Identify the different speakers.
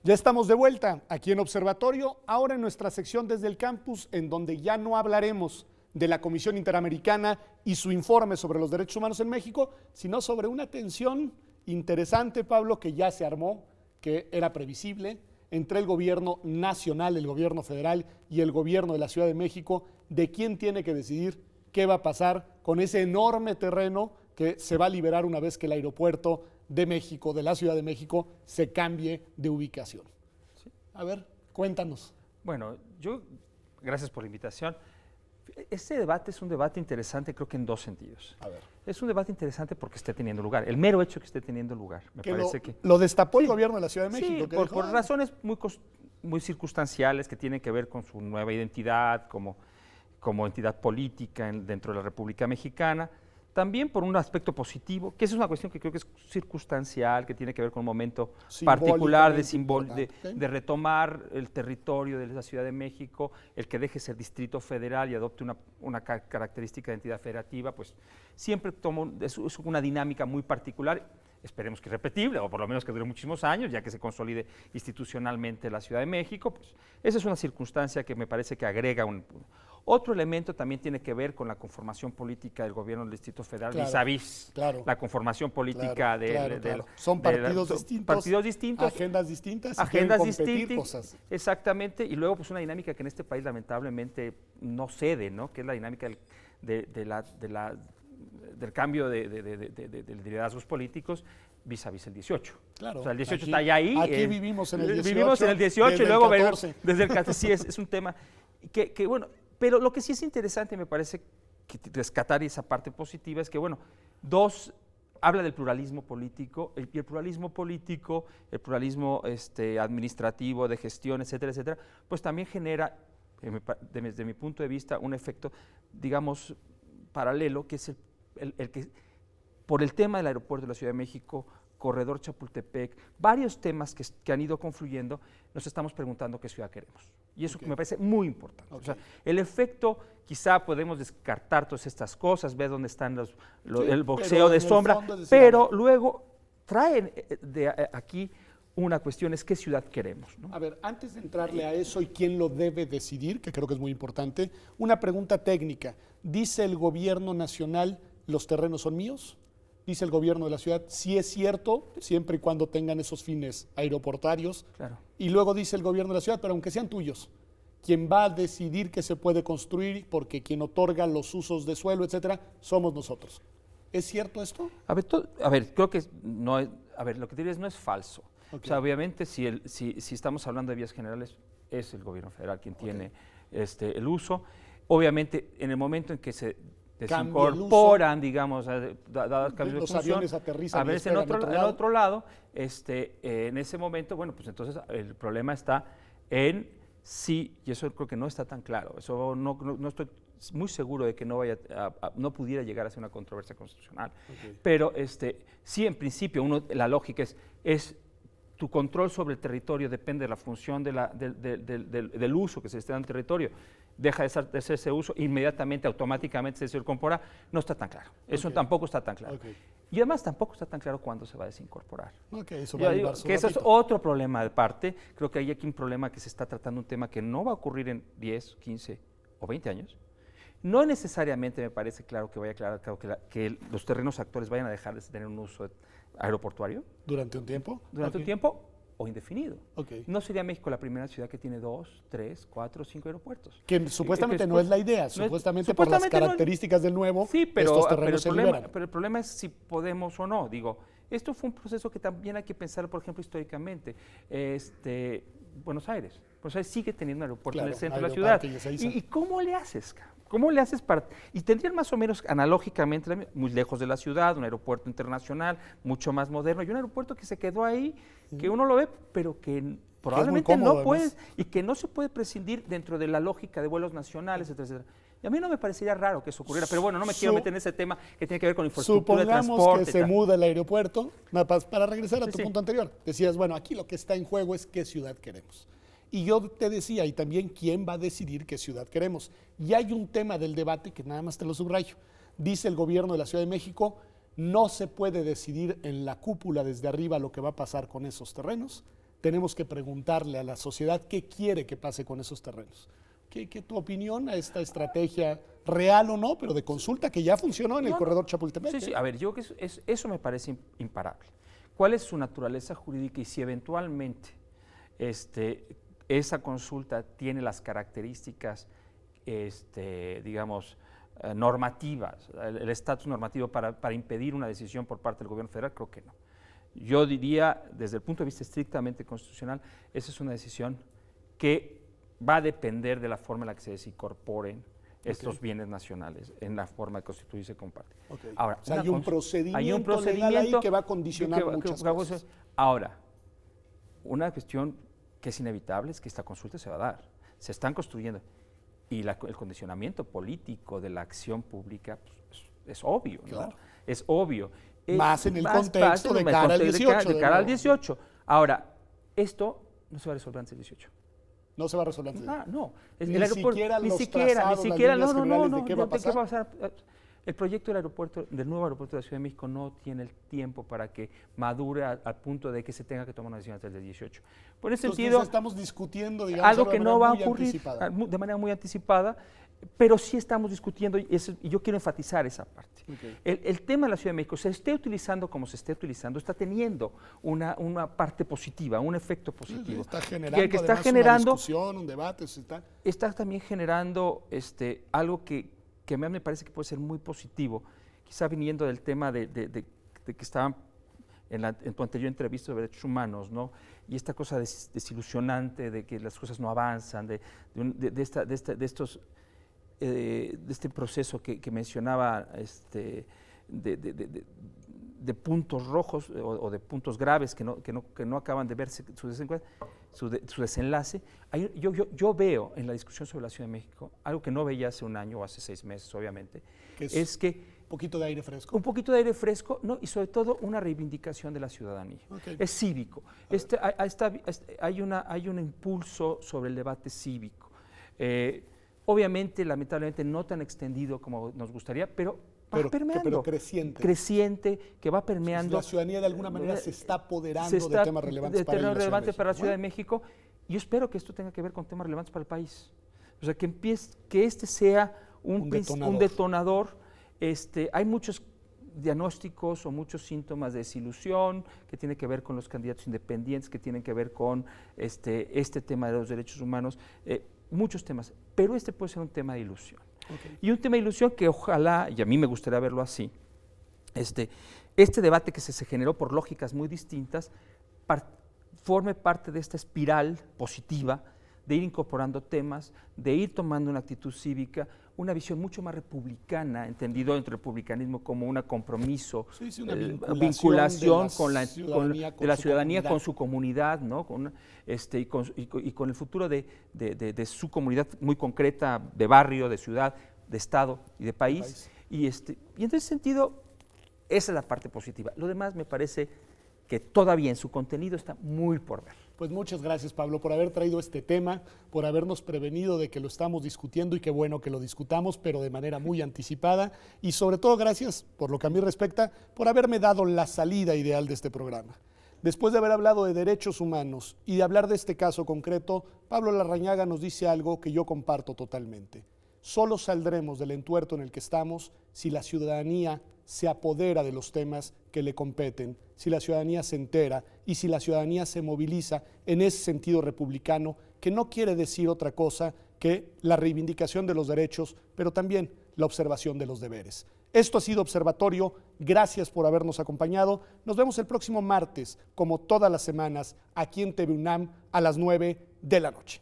Speaker 1: Ya estamos de vuelta aquí en Observatorio, ahora en nuestra sección desde el campus, en donde ya no hablaremos de la Comisión Interamericana y su informe sobre los derechos humanos en México, sino sobre una tensión interesante, Pablo, que ya se armó, que era previsible, entre el gobierno nacional, el gobierno federal y el gobierno de la Ciudad de México, de quién tiene que decidir qué va a pasar con ese enorme terreno que se va a liberar una vez que el aeropuerto de México, de la Ciudad de México, se cambie de ubicación.
Speaker 2: Sí.
Speaker 1: A ver, cuéntanos.
Speaker 2: Bueno, gracias por la invitación. Este debate es un debate interesante, creo que en dos sentidos.
Speaker 1: A ver.
Speaker 2: Es un debate interesante porque esté teniendo lugar, el mero hecho que esté teniendo lugar. Me parece que
Speaker 1: lo destapó
Speaker 2: sí,
Speaker 1: el gobierno de la Ciudad de México.
Speaker 2: Sí, por razones muy circunstanciales que tienen que ver con su nueva identidad como entidad política dentro de la República Mexicana. También por un aspecto positivo, que esa es una cuestión que creo que es circunstancial, que tiene que ver con un momento particular de retomar el territorio de la Ciudad de México, el que deje ser distrito federal y adopte una característica de entidad federativa, pues siempre es una dinámica muy particular, esperemos que irrepetible, o por lo menos que dure muchísimos años, ya que se consolide institucionalmente la Ciudad de México. Pues esa es una circunstancia que me parece que agrega Otro elemento también tiene que ver con la conformación política del gobierno del Distrito Federal, vis-a-vis la conformación política
Speaker 1: Son partidos distintos.
Speaker 2: Partidos distintos.
Speaker 1: Agendas distintas.
Speaker 2: Agendas distintas. Cosas. Exactamente. Y luego, pues, una dinámica que en este país lamentablemente no cede, ¿no? Que es la dinámica del cambio de liderazgos políticos vis-a-vis el 18.
Speaker 1: Claro.
Speaker 2: O sea, el 18 está ya ahí.
Speaker 1: Aquí vivimos en el 18.
Speaker 2: Vivimos en el 18 y luego
Speaker 1: desde
Speaker 2: el 14. Sí, es un tema que bueno. Pero lo que sí es interesante, me parece, que rescatar esa parte positiva es que, bueno, habla del pluralismo político, y el pluralismo político, el pluralismo administrativo, de gestión, etcétera, etcétera, pues también genera, desde mi punto de vista, un efecto, digamos, paralelo, que es el que, por el tema del aeropuerto de la Ciudad de México, Corredor Chapultepec, varios temas que han ido confluyendo, nos estamos preguntando qué ciudad queremos. Y eso me parece muy importante. O sea, el efecto, quizá podemos descartar todas estas cosas, ver dónde están el boxeo de sombra, pero luego traen aquí una cuestión, es qué ciudad queremos, ¿no?
Speaker 1: A ver, antes de entrarle a eso y quién lo debe decidir, que creo que es muy importante, una pregunta técnica. ¿Dice el gobierno nacional, los terrenos son míos? Dice el gobierno de la ciudad, sí es cierto, siempre y cuando tengan esos fines aeroportuarios.
Speaker 2: Claro.
Speaker 1: Y luego dice el gobierno de la ciudad, pero aunque sean tuyos, quien va a decidir qué se puede construir, porque quien otorga los usos de suelo, etcétera, somos nosotros. ¿Es cierto esto?
Speaker 2: A ver, creo que no es, lo que te diré no es falso. O sea, obviamente, si estamos hablando de vías generales, es el gobierno federal quien tiene el uso. Obviamente, en el momento en que se incorporan, digamos, dadas cambios
Speaker 1: los
Speaker 2: de función,
Speaker 1: aviones aterrizan
Speaker 2: a veces en otro lado, en ese momento, bueno, pues entonces el problema está en sí, y eso creo que no está tan claro, eso no estoy muy seguro de que no pudiera llegar a ser una controversia constitucional, pero sí, en principio, la lógica es tu control sobre el territorio depende de la función del uso que se esté dando en el territorio. Deja de hacer ese uso, inmediatamente, automáticamente se incorpora, no está tan claro. Eso tampoco está tan claro. Y además tampoco está tan claro cuándo se va a desincorporar.
Speaker 1: Eso
Speaker 2: es otro problema de parte. Creo que hay aquí un problema que se está tratando, un tema que no va a ocurrir en 10, 15 o 20 años. No necesariamente me parece claro que los terrenos actuales vayan a dejar de tener un uso aeroportuario.
Speaker 1: ¿Durante un tiempo?
Speaker 2: Durante un tiempo o indefinido. No sería México la primera ciudad que tiene 2, 3, 4, 5 aeropuertos.
Speaker 1: Que supuestamente no es la idea, supuestamente por las características del nuevo, estos terrenos se liberan.
Speaker 2: Pero el problema es si podemos o no. Digo, esto fue un proceso que también hay que pensar, por ejemplo, históricamente. Buenos Aires sigue teniendo un aeropuerto en el centro de la ciudad. ¿Y cómo le haces, ¿Cómo le haces para...? Y tendrían más o menos analógicamente, muy lejos de la ciudad, un aeropuerto internacional, mucho más moderno, y un aeropuerto que se quedó ahí, que uno lo ve, pero que probablemente no puede, y que no se puede prescindir dentro de la lógica de vuelos nacionales, etcétera. Y a mí no me parecería raro que eso ocurriera, pero bueno, no me quiero meter en ese tema que tiene que ver con infraestructura de transporte.
Speaker 1: Supongamos que se muda el aeropuerto, para regresar a tu punto anterior, decías, bueno, aquí lo que está en juego es qué ciudad queremos. Y yo te decía, y también quién va a decidir qué ciudad queremos. Y hay un tema del debate que nada más te lo subrayo. Dice el gobierno de la Ciudad de México, no se puede decidir en la cúpula desde arriba lo que va a pasar con esos terrenos. tenemos que preguntarle a la sociedad qué quiere que pase con esos terrenos. ¿Qué tu opinión a esta estrategia real o no, pero de consulta que ya funcionó en el corredor Chapultepec?
Speaker 2: Sí, a ver, yo creo que eso me parece imparable. ¿Cuál es su naturaleza jurídica y si eventualmente esa consulta tiene las características, digamos, normativas, el estatus normativo para impedir una decisión por parte del gobierno federal? Creo que no. Yo diría, desde el punto de vista estrictamente constitucional, esa es una decisión que va a depender de la forma en la que se desincorporen estos bienes nacionales, en la forma de constituirse y compartir. Ahora,
Speaker 1: o sea, hay un procedimiento legal ahí que va a condicionar muchas cosas.
Speaker 2: Ahora, una cuestión que es inevitable es que esta consulta se va a dar. Se están construyendo. Y el condicionamiento político de la acción pública pues, es obvio, ¿no? Es obvio.
Speaker 1: Más en el contexto de cara al 18.
Speaker 2: De cara al 18. Ahora, esto no se va a resolver antes del 18.
Speaker 1: No se va a resolver antes.
Speaker 2: No.
Speaker 1: Ni siquiera los trazados, las líneas generales de qué va a pasar.
Speaker 2: El proyecto del nuevo aeropuerto de la Ciudad de México no tiene el tiempo para que madure al punto de que se tenga que tomar una decisión antes del 18. Por ese sentido,
Speaker 1: estamos discutiendo, digamos,
Speaker 2: algo que no va a ocurrir de manera muy anticipada, pero sí estamos discutiendo, y yo quiero enfatizar esa parte. El tema de la Ciudad de México, se esté utilizando como se esté utilizando, está teniendo una parte positiva, un efecto positivo.
Speaker 1: Está generando,
Speaker 2: que está generando
Speaker 1: una discusión, un debate.
Speaker 2: Está también generando algo que a mí me parece que puede ser muy positivo, quizá viniendo del tema de que estaban en tu anterior entrevista sobre derechos humanos, ¿no? Y esta cosa desilusionante de que las cosas no avanzan, de este proceso que mencionaba, de puntos rojos o de puntos graves que no acaban de verse su desenlace. Yo veo en la discusión sobre la Ciudad de México algo que no veía hace un año o hace 6 meses, obviamente, es que
Speaker 1: un poquito de aire fresco.
Speaker 2: Un poquito de aire fresco, ¿no? Y sobre todo una reivindicación de la ciudadanía. Es cívico. Hay un impulso sobre el debate cívico. Obviamente, lamentablemente, no tan extendido como nos gustaría, pero va permeando.
Speaker 1: Pero
Speaker 2: creciente, que va permeando.
Speaker 1: La ciudadanía de alguna manera se está apoderando de temas relevantes
Speaker 2: para la Ciudad de México. Yo espero que esto tenga que ver con temas relevantes para el país. O sea, que este sea un detonador. Hay muchos diagnósticos o muchos síntomas de desilusión que tienen que ver con los candidatos independientes, que tienen que ver con este tema de los derechos humanos, muchos temas, pero este puede ser un tema de ilusión. Y un tema de ilusión que ojalá, y a mí me gustaría verlo así, este debate que se generó por lógicas muy distintas, forme parte de esta espiral positiva de ir incorporando temas, de ir tomando una actitud cívica, una visión mucho más republicana, entendido entre el republicanismo como un compromiso,
Speaker 1: una
Speaker 2: vinculación
Speaker 1: de
Speaker 2: la ciudadanía con su comunidad, ¿no? Y con el futuro de su comunidad muy concreta, de barrio, de ciudad, de estado y de país. Y en ese sentido, esa es la parte positiva. Lo demás me parece que todavía en su contenido está muy por ver.
Speaker 1: Pues muchas gracias, Pablo, por haber traído este tema, por habernos prevenido de que lo estamos discutiendo y qué bueno que lo discutamos, pero de manera muy anticipada. Y sobre todo, gracias, por lo que a mí respecta, por haberme dado la salida ideal de este programa. Después de haber hablado de derechos humanos y de hablar de este caso concreto, Pablo Larrañaga nos dice algo que yo comparto totalmente. Solo saldremos del entuerto en el que estamos si la ciudadanía se apodera de los temas que le competen, si la ciudadanía se entera y si la ciudadanía se moviliza en ese sentido republicano, que no quiere decir otra cosa que la reivindicación de los derechos, pero también la observación de los deberes. Esto ha sido Observatorio, gracias por habernos acompañado. Nos vemos el próximo martes, como todas las semanas, aquí en TV UNAM a las 9 de la noche.